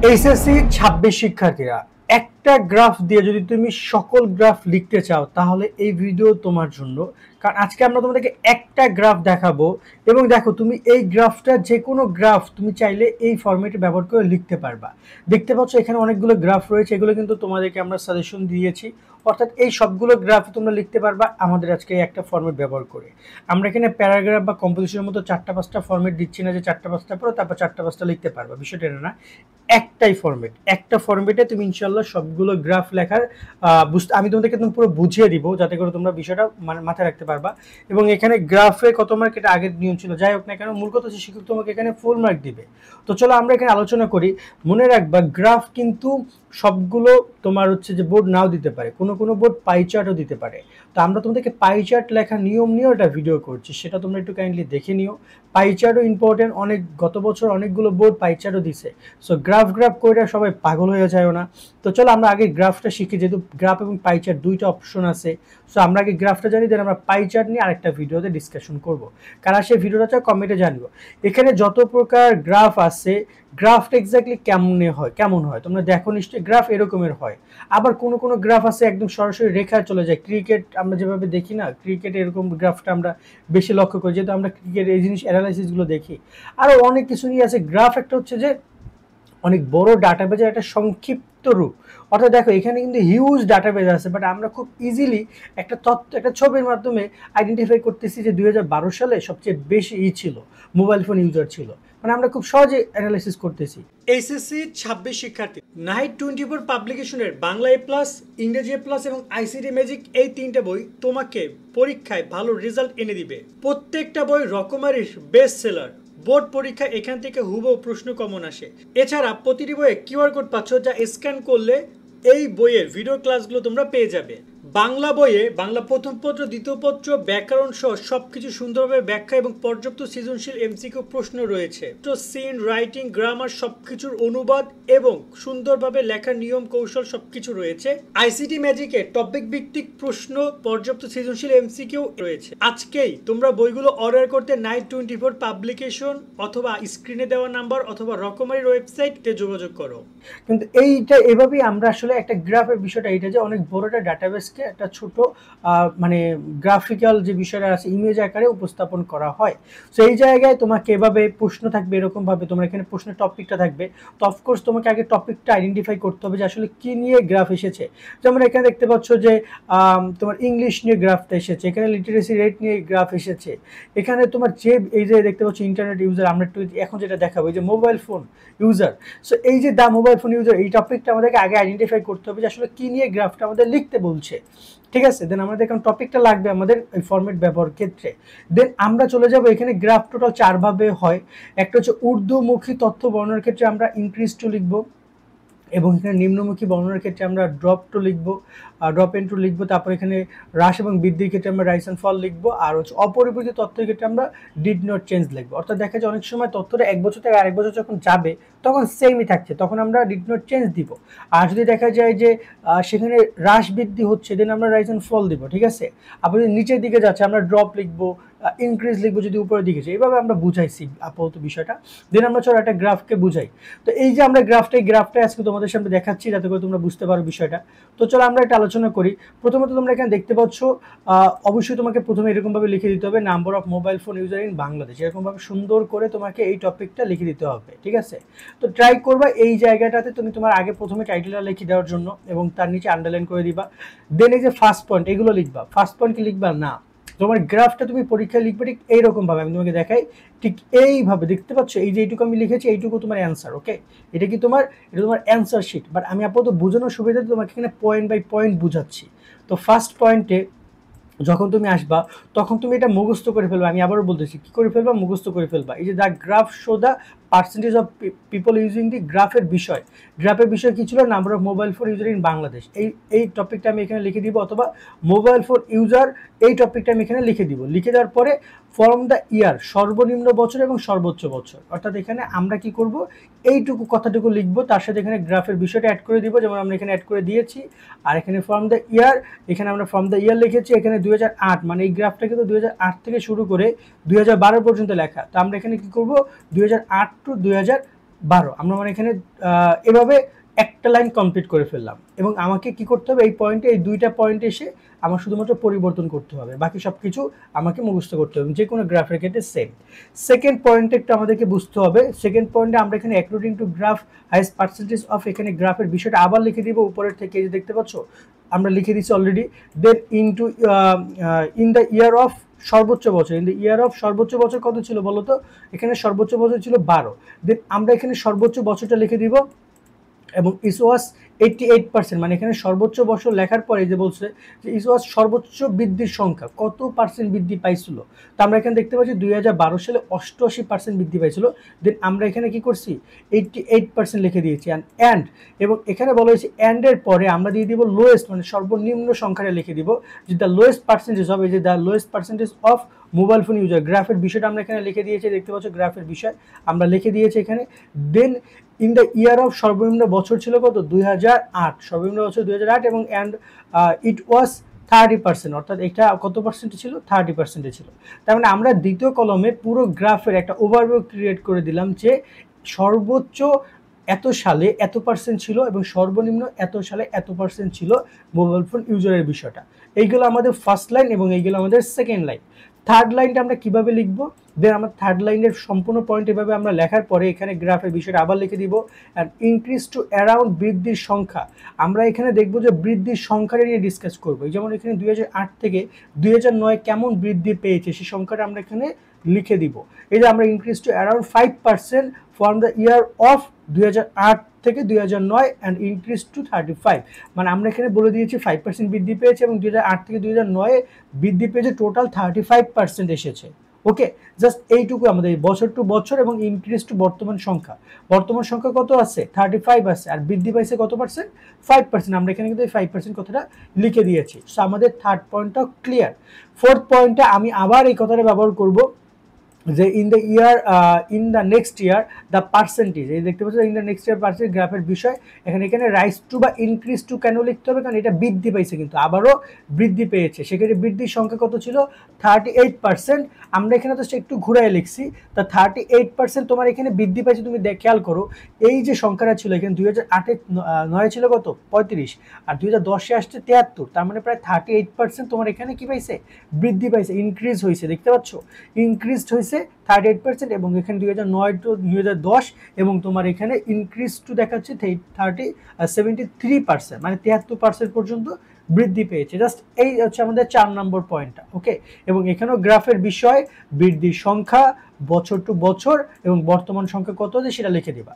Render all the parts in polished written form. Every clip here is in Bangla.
এইচএসসি 26 শিক্ষার্থীরা একটা গ্রাফ দিয়ে যদি তুমি সকল গ্রাফ লিখতে চাও তাহলে এই ভিডিও তোমার জন্য। কারণ আজকে আমরা তোমাদেরকে একটা গ্রাফ দেখাবো এবং দেখো তুমি এই গ্রাফটা যে কোনো গ্রাফ তুমি চাইলে এই ফরম্যাটে ব্যবহার করে লিখতে পারবা। দেখতে পাচ্ছ এখানে অনেকগুলো গ্রাফ রয়েছে, এগুলো কিন্তু তোমাদেরকে আমরা সাজেশন দিয়েছি, অর্থাৎ এই সবগুলো গ্রাফ তোমরা লিখতে পারবা আমাদের আজকে একটা ফরম্যাট ব্যবহার করে। আমরা এখানে প্যারাগ্রাফ বা কম্পোজিশনের মতো 4টা-5টা ফরম্যাট দিচ্ছি না যে 4টা-5টা পড়ো তারপর 4টা-5টা লিখতে পারবা, বিষয়টা এটা না। একটাই ফরম্যাট, একটা ফরম্যাটে তুমি ইনশাল্লাহ সবগুলো গ্রাফ লেখার আমি তোমাদেরকে তুমি পুরো বুঝিয়ে দিব যাতে করে তোমরা বিষয়টা মাথায় রাখতে পারবা। এবং এখানে গ্রাফে কত মার্ক এটা আগের নিয়ম ছিল, যাই হোক না কেন মূল কথা হচ্ছে শিক্ষক তোমাকে এখানে ফুল মার্ক দিবে। তো চলো আমরা এখানে আলোচনা করি। মনে রাখবা গ্রাফ কিন্তু সবগুলো তোমার হচ্ছে যে বোর্ড নাও দিতে পারে, কোনো কোনো বোর্ড পাই চার্টও দিতে পারে। তো আমরা তোমাদেরকে পাই চার্ট লেখার নিয়ম নিয়েও একটা ভিডিও করছি, সেটা তোমরা একটু কাইন্ডলি দেখে নিও। পাই চার্টও ইম্পর্টেন্ট, অনেক গত বছর অনেকগুলো বোর্ড পাই চার্টও দিছে। সো গ্রাফ করে সবাই পাগল হয়ে যায়ও না। তো চলো আমরা আগে গ্রাফটা শিখি, যেহেতু গ্রাফ এবং পাই চার্ট দুইটা অপশন আছে। সো আমরা আগে গ্রাফটা জানি, দেন আমরা পাই চার্ট নিয়ে আরেকটা ভিডিওতে ডিসকাশন করব। কারা সেই ভিডিওটা চাও কমেন্টে জানিও। এখানে যত প্রকার গ্রাফ আছে, গ্রাফটা এক্স্যাক্টলি কেমন হয় তোমরা দেখো নিশ্চয়ই, গ্রাফ এরকমের হয়। আবার কোনো কোনো গ্রাফ আছে একদম সরাসরি রেখায় চলে যায়, ক্রিকেট আমরা যেভাবে দেখি না, ক্রিকেট এরকম গ্রাফটা আমরা বেশি লক্ষ্য করি, যেহেতু আমরা ক্রিকেট এই জিনিস অ্যানালাইসিসগুলো দেখি। আরও অনেক কিছু নিয়ে আছে। গ্রাফ একটা হচ্ছে যে অনেক বড় ডাটাবেজের একটা সংক্ষিপ্ত রূপ, অর্থাৎ দেখো এখানে কিন্তু হিউজ ডাটাবেজ আছে, বাট আমরা খুব ইজিলি একটা তথ্য একটা ছবির মাধ্যমে আইডেন্টিফাই করতেছি যে 2012 সালে সবচেয়ে বেশি ছিল মোবাইল ফোন ইউজার ছিল, মানে আমরা খুব সহজে অ্যানালাইসিস করতেছি। এইচএসসি 26 শিক্ষার্থী নাইট 24 পাবলিকেশনের বাংলা এ প্লাস, ইংরেজি এ প্লাস এবং আইসিটি ম্যাজিক এই 3টে বই তোমাকে পরীক্ষায় ভালো রেজাল্ট এনে দিবে। প্রত্যেকটা বই রকমারি বেস্ট সেলার। বোর্ড পরীক্ষায় এখান থেকে হুবহু প্রশ্ন কমন আসে। এছাড়া প্রতিটি বইয়ে কিউআর কোড পাচ্ছ, যা স্ক্যান করলে এই বইয়ের ভিডিও ক্লাসগুলো তোমরা পেয়ে যাবে। বাংলা বইয়ে বাংলা প্রথম পত্র, দ্বিতীয় পত্র, ব্যাকরণ সহ সবকিছু সুন্দরভাবে ব্যাখ্যা এবং পর্যাপ্ত সৃজনশীল এমসিকিউ প্রশ্ন রয়েছে। তো সিন, রাইটিং, গ্রামার সবকিছুর অনুবাদ এবং সুন্দরভাবে লেখার নিয়ম কৌশল সবকিছু রয়েছে। আইসিটি ম্যাজিকে টপিক ভিত্তিক প্রশ্ন, পর্যাপ্ত সৃজনশীল এমসিকিউ রয়েছে। আজকেই তোমরা বইগুলো অর্ডার করতে নাইট 24 পাবলিকেশন অথবা স্ক্রিনে দেওয়া নাম্বার অথবা রকমারির ওয়েবসাইটে যোগাযোগ করো। কিন্তু এইটা এভাবেই আমরা আসলে একটা গ্রাফের বিষয়টা এটা যে অনেক বড় একটা ডাটাবেসকে একটা ছোট মানে গ্রাফিক্যাল যে বিষয়টা আছে ইমেজ আকারে উপস্থাপন করা হয়। সো এই জায়গায় তোমাকে এভাবে প্রশ্ন থাকবে, এরকম ভাবে তোমার এখানে প্রশ্নের টপিকটা থাকবে। তো অফকোর্স তোমাকে আগে টপিকটা আইডেন্টিফাই করতে হবে যে আসলে কি নিয়ে গ্রাফ এসেছে। যেমন এখানে দেখতে পাচ্ছ যে তোমার ইংলিশ নিয়ে গ্রাফটা এসেছে, এখানে লিটারেসি রেট নিয়ে গ্রাফ এসেছে, এখানে তোমার যে এই যে দেখতে পাচ্ছ ইন্টারনেট ইউজার, আমরা একটু এখন যেটা দেখাবো এই যে মোবাইল ফোন ইউজার। সো এই যে দা মোবাইল ফোন ইউজার, এই টপিকটা আমাদেরকে আগে আইডেন্টিফাই করতে হবে যে আসলে কি নিয়ে গ্রাফটা আমাদের লিখতে বলছে, ঠিক আছে। দেন আমাদের এখন টপিকটা লাগবে আমাদের এই ফরম্যাট ব্যবহার ক্ষেত্রে। দেন আমরা চলে যাব, এখানে গ্রাফ টোটাল 4 ভাবে হয়। একটা হচ্ছে ঊর্ধ্বমুখী তথ্য বর্ণনার ক্ষেত্রে আমরা ইনক্রিজ টু লিখবো, এবং এখানে নিম্নমুখী বর্ণনার ক্ষেত্রে আমরা ড্রপ টু লিখবো, ড্রপ এন টু লিখবো। তারপর এখানে হ্রাস এবং বৃদ্ধির ক্ষেত্রে আমরা রাইস অ্যান্ড ফল লিখবো। আর হচ্ছে অপরিবর্তিত তথ্যের ক্ষেত্রে আমরা ডিড নট চেঞ্জ লিখবো। অর্থাৎ দেখা যায় অনেক সময় তথ্যটা 1 বছর থেকে আরেক বছর যখন যাবে তখন সেমই থাকছে, তখন আমরা ডিড নট চেঞ্জ দিব। আর যদি দেখা যায় যে সেখানে হ্রাস বৃদ্ধি হচ্ছে, দেন আমরা রাইস অ্যান্ড ফল দিব, ঠিক আছে। আবার যদি নিচের দিকে যাচ্ছে আমরা ড্রপ লিখবো, ইনক্রিজ লিখবো যদি উপরের দিকে যায়। এইভাবে আমরা বুঝাইছি আপাতত বিষয়টা। দেন আমরা চলো একটা গ্রাফকে বুঝাই। তো এই যে আমরা গ্রাফটা আজকে তোমাদের সামনে দেখাচ্ছি যাতে করে তোমরা বুঝতে পারো বিষয়টা। তো চলো আমরা একটা আলোচনা করি। প্রথমত তোমরা এখানে দেখতে পাচ্ছ অবশ্যই তোমাকে প্রথমে এরকমভাবে লিখে দিতে হবে number of mobile phone user in Bangladesh, এরকমভাবে সুন্দর করে তোমাকে এই টপিকটা লিখে দিতে হবে, ঠিক আছে। তো ট্রাই করবা এই জায়গাটাতে তুমি তোমার আগে প্রথমে টাইটেলটা লিখে দেওয়ার জন্য এবং তার নিচে আন্ডারলাইন করে দিবা। দেন এই যে ফার্স্ট পয়েন্ট এগুলো লিখবা। ফার্স্ট পয়েন্ট কি লিখবা না, তোমার গ্রাফটা তুমি পরীক্ষায় লিখবে ঠিক এইরকম ভাবে, আমি তোমাকে দেখাই ঠিক এইভাবে। দেখতে পাচ্ছ এই যে এইটুকু আমি লিখেছি, এইটুকু তোমার অ্যান্সার, ওকে। এটা তোমার অ্যান্সার শিট, বাট আমি আপাতত বোঝানোর সুবিধাতে তোমাকে এখানে পয়েন্ট বাই পয়েন্ট বুঝাচ্ছি। তো ফার্স্ট পয়েন্টে যখন তুমি আসবা তখন তুমি এটা মুখস্থ করে ফেলবা। আমি আবারও বলতেছি কি করে ফেলবা, মুখস্থ করে ফেলবা। এই যে the graph show the percentage of people using the গ্রাফের বিষয় কি ছিল, number of mobile phone user in Bangladesh. এই টপিকটা আমি এখানে লিখে দিব, অথবা মোবাইল ফোন ইউজার এই টপিকটা আমি এখানে লিখে দিব। লিখে দেওয়ার পরে ফ্রম দ্য ইয়ার, সর্বনিম্ন বছর এবং সর্বোচ্চ বছর। অর্থাৎ এখানে আমরা কি করব, এইটুকু কথাটুকু লিখবো, তার সাথে এখানে গ্রাফের বিষয়টা অ্যাড করে দিব, যেমন আমরা এখানে অ্যাড করে দিয়েছি। আর এখানে ফ্রম দ্য ইয়ার, এখানে আমরা ফ্রম দ্য ইয়ার লিখেছি। এখানে 2008, মানে এই গ্রাফটা কিন্তু 2008 থেকে শুরু করে 2012 পর্যন্ত লেখা। তো আমরা এখানে কি করব, 2008 টু 2012 12 আমরা মানে এখানে এভাবে একটা লাইন কমপ্লিট করে ফেললাম এবং আমাকে কি করতে হবে এই পয়েন্টে এই দুইটা পয়েন্টে এসে আমার শুধুমাত্র পরিবর্তন করতে হবে, বাকি সব কিছু আমাকে মুখস্থ করতে হবে যে কোনো গ্রাফের ক্ষেত্রে সেম। সেকেন্ড পয়েন্টে একটু আমাদেরকে বুঝতে হবে, সেকেন্ড পয়েন্টে আমরা এখানে according to graph highest percentage of এখানে গ্রাফের বিষয়টা আবার লিখে দিব উপরের থেকে, এই যে দেখতে পাচ্ছ আমরা লিখে দিচ্ছি already. Then into in the year of সর্বোচ্চ বছর, ইন দ্য ইয়ার অফ সর্বোচ্চ বছর কত ছিল বলো তো, এখানে সর্বোচ্চ বছর ছিল 12। দেন আমরা এখানে সর্বোচ্চ বছরটা লিখে দিব এবং ইস ওয়াস 88%, মানে এখানে সর্বোচ্চ বছর লেখার পরে যে বলছে যে ইস ওয়াস সর্বোচ্চ বৃদ্ধির সংখ্যা কত পার্সেন্ট বৃদ্ধি পাইছিল, তো আমরা এখানে দেখতে পাচ্ছি 2012 সালে 88% বৃদ্ধি পাইছিল। দেন আমরা এখানে কি করছি 88% লিখে দিয়েছি অ্যান্ড এবং এখানে বলা হয়েছে অ্যান্ডের পরে আমরা দিয়ে দিব লোয়েস্ট, মানে সর্বনিম্ন সংখ্যাটা লিখে দিব যে দ্য লোয়েস্ট পার্সেন্টেজ হবে, যে the lowest percentage of mobile phone user. গ্রাফের বিষয়টা আমরা এখানে লিখে দিয়েছি, দেখতে পাচ্ছ গ্রাফের বিষয় আমরা লিখে দিয়েছি এখানে। দেন ইন দ্য ইয়ার অফ সর্বনিম্ন বছর ছিল কত 2008, সর্বনিম্ন বছর 2008 এবং অ্যান্ড ইট ওয়াজ 30%, অর্থাৎ এটা কত পার্সেন্টে ছিল 30%-এ ছিল। তার মানে আমরা দ্বিতীয় কলমে পুরো গ্রাফের একটা ওভারভিউ ক্রিয়েট করে দিলাম যে সর্বোচ্চ এত সালে এত পার্সেন্ট ছিল এবং সর্বনিম্ন এত সালে এত পার্সেন্ট ছিল মোবাইল ফোন ইউজারের বিষয়টা। এইগুলো আমাদের ফার্স্ট লাইন এবং এইগুলো আমাদের সেকেন্ড লাইন। থার্ড লাইনটা আমরা কিভাবে লিখবো, দেন আমরা থার্ড লাইনের সম্পূর্ণ পয়েন্ট এভাবে আমরা লেখার পরে এখানে গ্রাফের বিষয়টা আবার লিখে দিব অ্যান্ড ইনক্রিজ টু অ্যারাউন্ড বৃদ্ধির সংখ্যা। আমরা এখানে দেখবো যে বৃদ্ধির সংখ্যাটা নিয়ে ডিসকাস করবো, যেমন এখানে 2008 থেকে 2009 কেমন বৃদ্ধি পেয়েছে সেই সংখ্যাটা আমরা এখানে লিখে দিব। এই যে আমরা increase two around 5% from the year of 2008 থেকে 2009 অ্যান্ড ইনক্রিজ টু 35, মানে আমরা এখানে বলে দিয়েছি 5% বৃদ্ধি পেয়েছে এবং 2008 থেকে 2009 বৃদ্ধি পেয়েছে টোটাল 35% এসেছে। ওকে, জাস্ট এইটুকু আমাদের বছর টু বছর এবং ইনক্রিজ টু বর্তমান সংখ্যা। বর্তমান সংখ্যা কত আছে 35 আছে আর বৃদ্ধি পাইছে কত পার্সেন্ট 5%, আমরা এখানে কিন্তু এই 5% কথাটা লিখে দিয়েছি। সো আমাদের থার্ড পয়েন্টটাও ক্লিয়ার। ফোর্থ পয়েন্টে আমি আবার এই কথাটা ব্যবহার করব যে in the year in the next year the percentage, এই দেখতে পাচ্ছ in the next year percentage গ্রাফের বিষয়। এখানে রাইজ টু বা ইনক্রিজ টু কেন লিখতে হবে, কারণ এটা বৃদ্ধি পাইছে কিন্তু আবারও বৃদ্ধি পেয়েছে, সেক্ষেত্রে বৃদ্ধির সংখ্যা কত ছিল 38%। আমরা এখানে তো একটু ঘুরাই লিখছি, তা 38% তোমার এখানে বৃদ্ধি পাইছে। তুমি খেয়াল করো এই যে সংখ্যাটা ছিল এখানে 2008-এ 9 ছিল কত 35 আর 2010-এ আসছে 73, তার মানে প্রায় 38% তোমার এখানে কি পাইছে বৃদ্ধি পাইছে, ইনক্রিজ হয়েছে। দেখতে পাচ্ছ ইনক্রিজ হয়েছে 38% এবং এখানে 2009 টু 2010 এবং তোমার এখানে ইনক্রিজ টু দেখাচ্ছে 73%, মানে 73% পর্যন্ত বৃদ্ধি পেয়েছে। জাস্ট এই হচ্ছে আমাদের 4 নম্বর পয়েন্টটা। ওকে, এবং এখানেও গ্রাফের বিষয় বৃদ্ধির সংখ্যা বছর টু বছর এবং বর্তমান সংখ্যা কত আছে সেটা লিখে দিবা।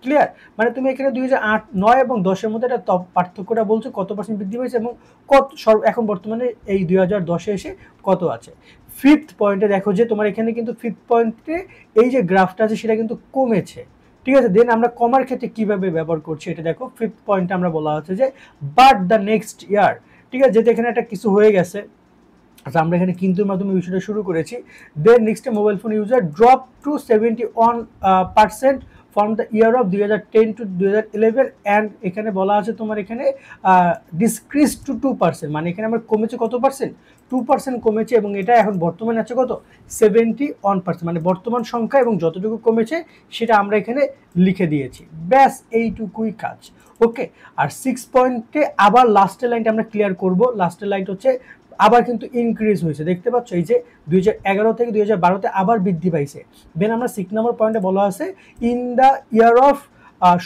ক্লিয়ার, মানে তুমি এখানে 2008, 9 এবং 10-এর মধ্যে একটা পার্থক্যটা বলছো কত পার্সেন্ট বৃদ্ধি পেয়েছে এবং কত এখন বর্তমানে এই 2010-এ এসে কত আছে। ফিফথ পয়েন্টে দেখো যে তোমার এখানে কিন্তু ফিফথ পয়েন্টে এই যে গ্রাফটা আছে সেটা কিন্তু কমেছে। ঠিক আছে, দেন আমরা কমার ক্ষেত্রে কিভাবে ব্যবহার করছি এটা দেখো। ফিফথ পয়েন্টে আমরা বলা হচ্ছে যে বাট দ্য নেক্সট ইয়ার, ঠিক আছে, যেটা এখানে একটা কিছু হয়ে গেছে। আচ্ছা, আমরা এখানে কিন্তু মাধ্যমে বিষয়টা শুরু করেছি। Then next mobile phone user drop to 71% from the year of 2010 to 2011 and এখানে বলা আছে তোমার এখানে ডিসক্রিজ টু 2%, মানে এখানে আমরা কমেছে কত পার্সেন্ট 2% কমেছে এবং এটা এখন বর্তমানে আছে কত 71%, মানে বর্তমান সংখ্যা এবং যতটুকু কমেছে সেটা আমরা এখানে লিখে দিয়েছি। ব্যাস এইটুকুই কাজ। ওকে, আর 6 পয়েন্টে আবার লাস্টের লাইনটা আমরা ক্লিয়ার করব। লাস্টের লাইনটা হচ্ছে আবার কিন্তু ইনক্রিজ হয়েছে, দেখতে পাচ্ছ এই যে 2011 থেকে 2012-তে আবার বৃদ্ধি পাইছে। দেন আমরা 6 নম্বর পয়েন্টে বলা আছে ইন দ্য ইয়ার অফ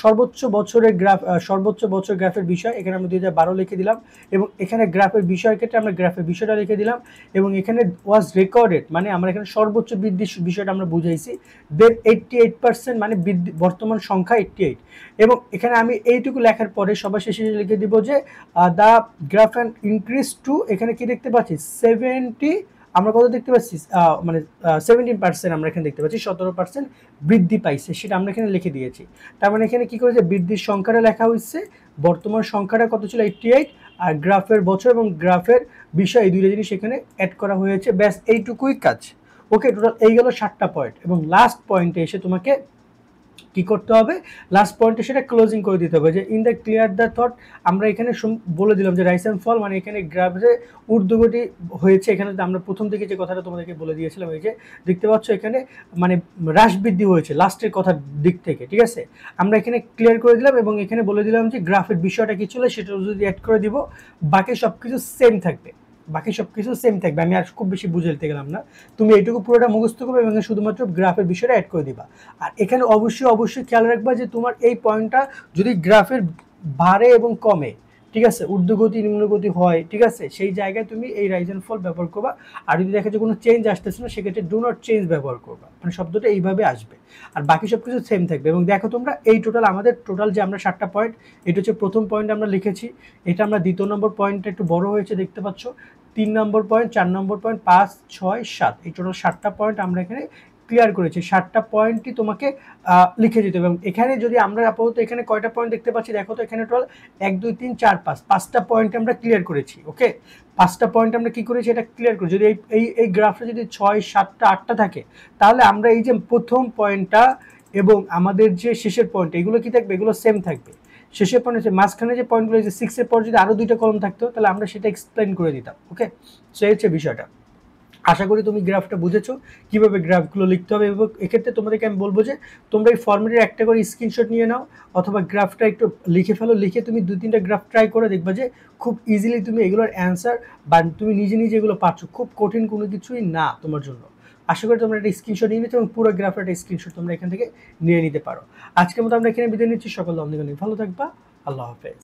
সর্বোচ্চ বছরের গ্রাফ, সর্বোচ্চ বছর গ্রাফের বিষয়। এখানে আমরা 2012 লিখে দিলাম এবং এখানে গ্রাফের বিষয়ের ক্ষেত্রে আমরা গ্রাফের বিষয়টা লিখে দিলাম এবং এখানে ওয়াজ রেকর্ডেড, মানে আমরা এখানে সর্বোচ্চ বৃদ্ধির বিষয়টা আমরা বুঝাইছি। দেন 88%, মানে বৃদ্ধি বর্তমান সংখ্যা 88 এবং এখানে আমি এইটুকু লেখার পরে সবার শেষে লিখে দিব যে the graph and increase two, এখানে কি দেখতে পাচ্ছি 70, আমরা কত দেখতে পাচ্ছি মানে 17% আমরা এখানে দেখতে পাচ্ছি 17% বৃদ্ধি পাইছে, সেটা আমরা এখানে লিখে দিয়েছি। তার মানে এখানে কি করেছে বৃদ্ধির সংখ্যাটা লেখা হয়েছে, বর্তমান সংখ্যাটা কত ছিল 88 আর গ্রাফের বছর এবং গ্রাফের বিষয় এই দুইটা জিনিস এখানে অ্যাড করা হয়েছে। ব্যাস এইটুকুই কাজ। ওকে, টোটাল এই গেল 7টা পয়েন্ট এবং লাস্ট পয়েন্টে এসে তোমাকে কি করতে হবে, লাস্ট পয়েন্টে সেটা ক্লোজিং করে দিতে হবে, যে in the clear the thought. আমরা এখানে বলে দিলাম যে রাইস অ্যান্ড ফল মানে এখানে গ্রাফে ঊর্ধ্বগতি হয়েছে। এখানে আমরা প্রথম থেকে যে কথাটা তোমাদেরকে বলে দিয়েছিলাম, এই যে দেখতে পাচ্ছ এখানে মানে হ্রাস বৃদ্ধি হয়েছে লাস্টের কথার দিক থেকে, ঠিক আছে। আমরা এখানে ক্লিয়ার করে দিলাম এবং এখানে বলে দিলাম যে গ্রাফের বিষয়টা কি ছিল সেটা যদি অ্যাড করে দিব, বাকি সব কিছু সেম থাকবে, বাকি সব কিছু সেম থাকবে। আমি আর খুব বেশি বুঝাইতে গেলাম না, তুমি এইটুকু পুরোটা মুখস্থ করবে এবং শুধুমাত্র গ্রাফের বিষয়টা অ্যাড করে দিবা। আর এখানে অবশ্যই খেয়াল রাখবা যে তোমার এই পয়েন্টটা যদি গ্রাফের বাড়ে এবং কমে, ঠিক আছে, ঊর্ধ্বগতি নিম্নগতি হয়, ঠিক আছে, সেই জায়গায় তুমি এই রাইজ অ্যান্ড ফল ব্যবহার করবা। আর যদি দেখা যায় কোনো চেঞ্জ আসতেছে না, সেক্ষেত্রে ডু নট চেঞ্জ ব্যবহার করবা, মানে শব্দটা এইভাবে আসবে। আর বাকি সব কিছু সেম থাকবে। এবং দেখো তোমরা এই আমাদের টোটাল যে আমরা 7টা পয়েন্ট, এটা হচ্ছে প্রথম পয়েন্ট আমরা লিখেছি, এটা আমরা দ্বিতীয় নম্বর পয়েন্টটা একটু বড় হয়েছে দেখতে পাচ্ছ, 3 নম্বর পয়েন্ট, 4 নম্বর পয়েন্ট, 5, 6, 7, এই টোটাল 7টা পয়েন্ট আমরা এখানে ক্লিয়ার করেছি। 7টা পয়েন্টই তোমাকে লিখে দিতে হবে। এবং এখানে যদি আমরা আপাতত এখানে কয়টা পয়েন্ট দেখতে পাচ্ছি দেখো তো, এখানে টোটাল 1, 2, 3, 4, 5, 5টা পয়েন্ট আমরা ক্লিয়ার করেছি। ওকে, 5টা পয়েন্ট আমরা কি করেছি এটা ক্লিয়ার করি। যদি এই গ্রাফটা যদি 6, 7টা, 8টা থাকে, তাহলে আমরা এই যে প্রথম পয়েন্টটা এবং আমাদের যে শেষের পয়েন্ট, এগুলো কি থাকবে, এগুলো সেম থাকবে। শেষের পয়েন্ট হচ্ছে মাঝখানে যে পয়েন্টগুলো, যে 6-এর পর যদি আরও 2টা কলম থাকতো, তাহলে আমরা সেটা এক্সপ্লেন করে দিতাম। ওকে, সো এই হচ্ছে বিষয়টা। আশা করি তুমি গ্রাফটা বুঝেছো কিভাবে গ্রাফগুলো লিখতে হবে। এবং এক্ষেত্রে তোমাদেরকে আমি বলবো যে তোমরা এই ফর্মেটের একটা করে স্ক্রিনশট নিয়ে নাও, অথবা গ্রাফটা একটু লিখে ফেলো, লিখে তুমি 2-3টা গ্রাফ ট্রাই করে দেখবা যে খুব ইজিলি তুমি এগুলোর অ্যান্সার বা তুমি নিজে এগুলো পাচ্ছ। খুব কঠিন কোনো কিছুই না তোমার জন্য। আশা করি তোমরা একটা স্ক্রিনশট নিয়ে নিচ্ছ এবং পুরো গ্রাফের একটা স্ক্রিনশট তোমরা এখান থেকে নিয়ে নিতে পারো। আজকের মতো আমরা এখানে বিদায় নিচ্ছি। সকল ভালো থাকবা। আল্লাহ হাফেজ।